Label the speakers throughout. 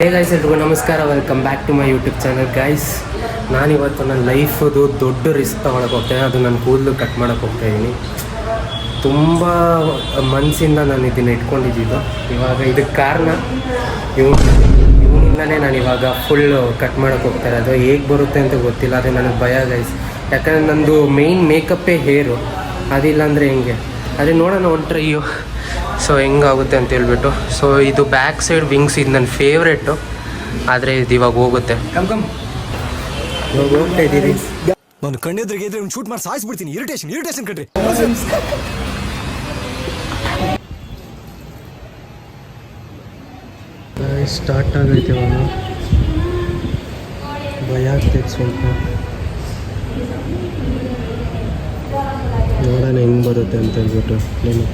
Speaker 1: ಹೇ guys, ಎಲ್ರಿಗೂ ನಮಸ್ಕಾರ. Welcome back to my YouTube channel. Guys, ನಾನಿವತ್ತು ನನ್ನ ಲೈಫದು ದೊಡ್ಡ ರಿಸ್ಕ್ ತೊಗೊಳಕ್ಕೆ ಹೋಗ್ತೇನೆ. ಅದು ನನ್ನ ಕೂದಲು ಕಟ್ ಮಾಡೋಕ್ಕೆ ಹೋಗ್ತಾಯಿದ್ದೀನಿ. ತುಂಬ ಮನಸ್ಸಿಂದ ನಾನು ಇದನ್ನು ಇಟ್ಕೊಂಡಿದ್ದು. ಇವಾಗ ಇದಕ್ಕೆ ಕಾರಣ ಇವನಿಂದನೇ ನಾನು ಇವಾಗ ಫುಲ್ ಕಟ್ ಮಾಡೋಕ್ಕೆ ಹೋಗ್ತಾ ಇರೋದು. ಹೇಗೆ ಬರುತ್ತೆ ಅಂತ ಗೊತ್ತಿಲ್ಲ, ಅದೇ ನನಗೆ ಭಯ ಗೈಸ್. ಯಾಕಂದರೆ ನಂದು ಮೇಯ್ನ್ ಮೇಕಪ್ಪೇ ಹೇರು, ಅದಿಲ್ಲ ಅಂದರೆ ಹೆಂಗೆ. ಅದೇ ನೋಡೋಣ ಒಂದು ಟ್ರೈಯು ಸೊ ಹೆಂಗಾಗುತ್ತೆ ಅಂತ ಹೇಳ್ಬಿಟ್ಟು. ಸೊ ಇದು ಬ್ಯಾಕ್ ಸೈಡ್ ವಿಂಗ್ಸ್, ಇದು ನನ್ನ ಫೇವ್ರೇಟು. ಆದರೆ ಇದು ಇವಾಗ ಹೋಗುತ್ತೆ. ಇವಾಗ ಹೋಗ್ತಾ ಇದ್ದೀರಿ.
Speaker 2: ನಾನು ಕಣ್ಣೆದ್ರಿಗೆ ಇದ್ರೆ ಒಂದು ಶೂಟ್ ಮಾಡಿ ಸಾಯಿಸ್ಬಿಡ್ತೀನಿ. ಇರಿಟೇಷನ್ ಕಣ್ರಿ.
Speaker 1: ಸ್ಟಾರ್ಟ್ ಆಗೈತೆ ಇವಾಗ. ಭಯ ಆಗ್ತೈತೆ ಸ್ವಲ್ಪ. ನೋಡೋಣ ಹೆಂಗೆ ಬರುತ್ತೆ ಅಂತ ಹೇಳ್ಬಿಟ್ಟು. ನಾನು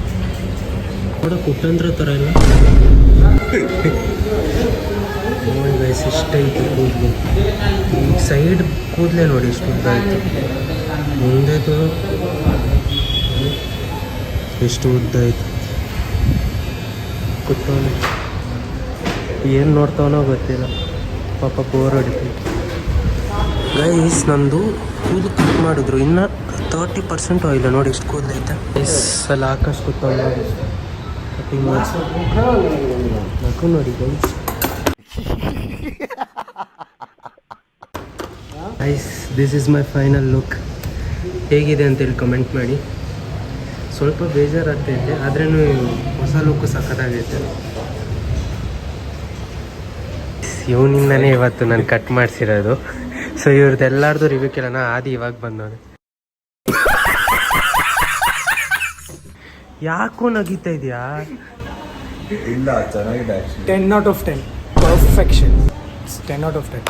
Speaker 1: ನೋಡೋ ಕುಟ್ಟಂದ್ರ ಥರ ಇಲ್ಲ. ನೋಡಿ ಗೈಸ್, ಇಷ್ಟೈತೆ ಕೂದಲು. ಈ ಸೈಡ್ ಕೂದಲೇ ನೋಡಿ ಇಷ್ಟು ಉದ್ದ ಆಯಿತು. ಮುಂದೆದು ಎಷ್ಟು ಉದ್ದ ಆಯಿತು. ಕುಟ್ಟವನು ಏನು ನೋಡ್ತಾವನೋ ಗೊತ್ತಿಲ್ಲ. ಪಾಪ ಬೋರ್ ಹೊಡಿತೈತೆ. ಗೈಸ್, ನಂದು ಕೂದಲು ಕಟ್ ಮಾಡಿದ್ರು. ಇನ್ನು 30% ಆಯಿಲ್ಲ. ನೋಡಿ ಎಷ್ಟು ಕೂದಲೈತೆ. ಎಲ್ಲ ಆಕಾಶ ಕೂತ್ಕೊಂಡು ನೋಡಿ ಕಟಿಂಗ್ ಮಾಡಿಸಿ ನಗು ನೋಡಿ guys. Guys, this is my final look. ಹೇಗಿದೆ ಅಂತೇಳಿ ಕಮೆಂಟ್ ಮಾಡಿ. ಸ್ವಲ್ಪ ಬೇಜಾರಾಗ್ತೈತೆ, ಆದ್ರೂ ಹೊಸ ಲುಕ್ಕು ಸಖತ್ತಾಗೈತೆ. ಇವನಿಂದನೇ ಇವತ್ತು ನಾನು ಕಟ್ ಮಾಡಿಸಿರೋದು. ಸೊ ಇವ್ರದ್ದೆಲ್ಲಾರ್ದು ರಿವ್ಯೂ ಕೇಳೋಣ. ಆದಿ ಇವಾಗ ಬಂದವನು. ಯಾಕೋ ನಗೀತಾ ಇದೆಯಾ?
Speaker 3: ಇಲ್ಲ, ಚೆನ್ನಾಗಿದೆ.
Speaker 2: 10 out of 10 perfection. 10 out of 10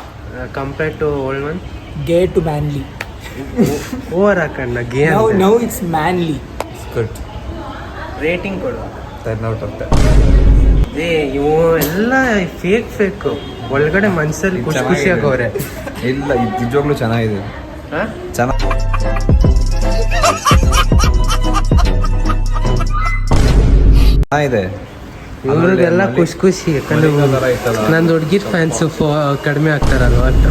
Speaker 1: compared to old one.
Speaker 2: gay to manly.
Speaker 1: Over ಹಾಕಣ್ಣ. Gay
Speaker 2: now it's manly.
Speaker 3: It's good.
Speaker 1: Rating ಕೊಡು.
Speaker 3: 10 out of 10.
Speaker 1: ಇವು ಎಲ್ಲ ಫೇಕ್ ಒಳಗಡೆ ಮನ್ಸಲ್ಲಿ ಖುಷಿ ಆಗೋರೆ.
Speaker 3: ಇಲ್ಲ, ಇದು ನಿಜವಾಗ್ಲೂ ಚೆನ್ನಾಗಿದೆ. ಚೆನ್ನಾಗಿದೆ.
Speaker 1: ಇವ್ರಿಗೆಲ್ಲ ಖುಷಿ. ಯಾಕಂದ್ರೆ ನಂದು ಹುಡುಗಿರ್ ಫ್ಯಾನ್ಸು ಕಡಿಮೆ ಆಗ್ತಾರಲ್ವ ಅಂತ.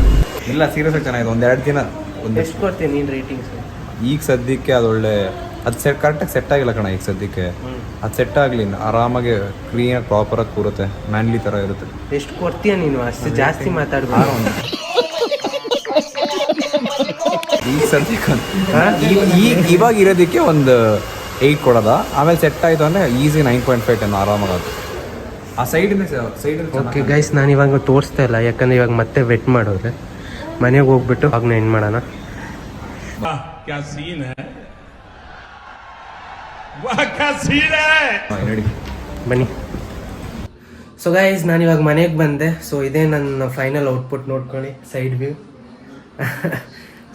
Speaker 3: ಇಲ್ಲ, ಸೀರಿಯಸ್ ಆಗಿ ಚೆನ್ನಾಗಿದೆ. ಒಂದೆರಡು ದಿನ
Speaker 1: ಎಷ್ಟು ಕೊಡ್ತೀನಿ ನೀನು ರೇಟಿಂಗ್ಸ್?
Speaker 3: ಈಗ ಸದ್ಯಕ್ಕೆ ಅದು ಒಳ್ಳೆ, ಅದು ಕರೆಕ್ಟಾಗಿ ಸೆಟ್ ಆಗಿಲ್ಲ ಕಣ. ಈಗ ಸದ್ಯಕ್ಕೆ ಅದು ಸೆಟ್ ಆಗಲಿ, ಆರಾಮಾಗಿ ಕ್ಲೀನಾಗಿ ಪ್ರಾಪರಾಗಿ ಕೂರುತ್ತೆ. ಮ್ಯಾನ್ಲಿ ಥರ ಇರುತ್ತೆ.
Speaker 1: ಎಷ್ಟು ಕೊಡ್ತೀಯ ನೀನು? ಅಷ್ಟು ಜಾಸ್ತಿ ಮಾತಾಡ್ಬೋದು.
Speaker 3: ಈಗ ಸದ್ಯಕ್ಕೆ ಇವಾಗ ಇರೋದಕ್ಕೆ ಒಂದು 8 ಕೊಡೋದ. ಆಮೇಲೆ ಸೆಟ್ ಆಯಿತು ಅಂದರೆ ಈಸಿ 9.5 10 ಆರಾಮಾಗುತ್ತೆ. ಆ ಸೈಡಿಂದ.
Speaker 1: ಓಕೆ ಗೈಸ್, ನಾನು ಇವಾಗ ತೋರಿಸ್ತಾ ಇಲ್ಲ, ಯಾಕಂದರೆ ಇವಾಗ ಮತ್ತೆ ವೆಟ್ ಮಾಡೋದ್ರೆ ಮನೆಗೆ ಹೋಗ್ಬಿಟ್ಟು ಅವಾಗ ಎಂಡ್ ಮಾಡೋಣ. ಬನ್ನಿ. ಸೊ ಗೈಸ್, ನಾನಿವಾಗ ಮನೆಗೆ ಬಂದೆ. ಸೊ ಇದೇ ನನ್ನ ಫೈನಲ್ ಔಟ್ಪುಟ್. ನೋಡ್ಕೊಳ್ಳಿ ಸೈಡ್ ವ್ಯೂ.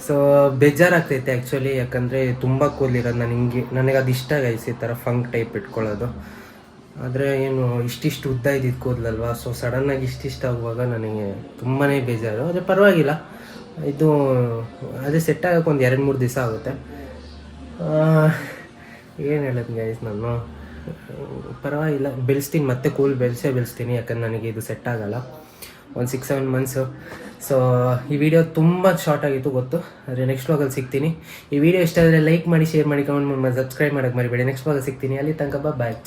Speaker 1: ಸೊ ಬೇಜಾರಾಗ್ತೈತೆ ಆ್ಯಕ್ಚುಲಿ, ಯಾಕಂದರೆ ತುಂಬ ಕೂದಲಿರೋದು ನನಗೆ ಅದು ಇಷ್ಟ ಗೈಸ್, ಈ ಥರ ಫಂಕ್ ಟೈಪ್ ಇಟ್ಕೊಳ್ಳೋದು. ಆದರೆ ಏನು ಇಷ್ಟಿಷ್ಟು ಉದ್ದ ಇದ್ದಿದ್ದು ಕೂದಲಲ್ವ. ಸೊ ಸಡನ್ನಾಗಿ ಇಷ್ಟಿಷ್ಟ ಆಗುವಾಗ ನನಗೆ ತುಂಬಾ ಬೇಜಾರು. ಆದರೆ ಪರವಾಗಿಲ್ಲ, ಇದು ಅದೇ ಸೆಟ್ ಆಗೋಕ್ಕೆ ಒಂದು 2-3 ದಿವಸ ಆಗುತ್ತೆ. ಏನು ಹೇಳೋದು ಗೈಸ್, ನಾನು ಪರವಾಗಿಲ್ಲ, ಬೆಳೆಸ್ತೀನಿ. ಮತ್ತೆ ಕೂಲ್ ಬೆಳೆಸ್ತೀನಿ, ಯಾಕಂದ್ರೆ ನನಗೆ ಇದು ಸೆಟ್ ಆಗೋಲ್ಲ. ಒಂದು 6-7 ಮಂತ್ಸು. ಸೊ ಈ ವಿಡಿಯೋ ತುಂಬ ಶಾರ್ಟ್ ಆಗಿತ್ತು ಗೊತ್ತು, ಆದರೆ ನೆಕ್ಸ್ಟ್ ವ್ಲಾಗಲ್ಲಿ ಸಿಗ್ತೀನಿ. ಈ ವಿಡಿಯೋ ಇಷ್ಟ ಆದರೆ ಲೈಕ್ ಮಾಡಿ, ಶೇರ್ ಮಾಡಿ, ಕಮೆಂಟ್ ಮಾಡಿ, ಸಬ್ಸ್ಕ್ರೈಬ್ ಮಾಡೋಕ್ಕೆ ಮರಿಬೇಡಿ. ನೆಕ್ಸ್ಟ್ ವ್ಲಾಗಲ್ಲಿ ಸಿಗ್ತೀನಿ. ಅಲ್ಲಿ ತನಕ ಬಾಯ್.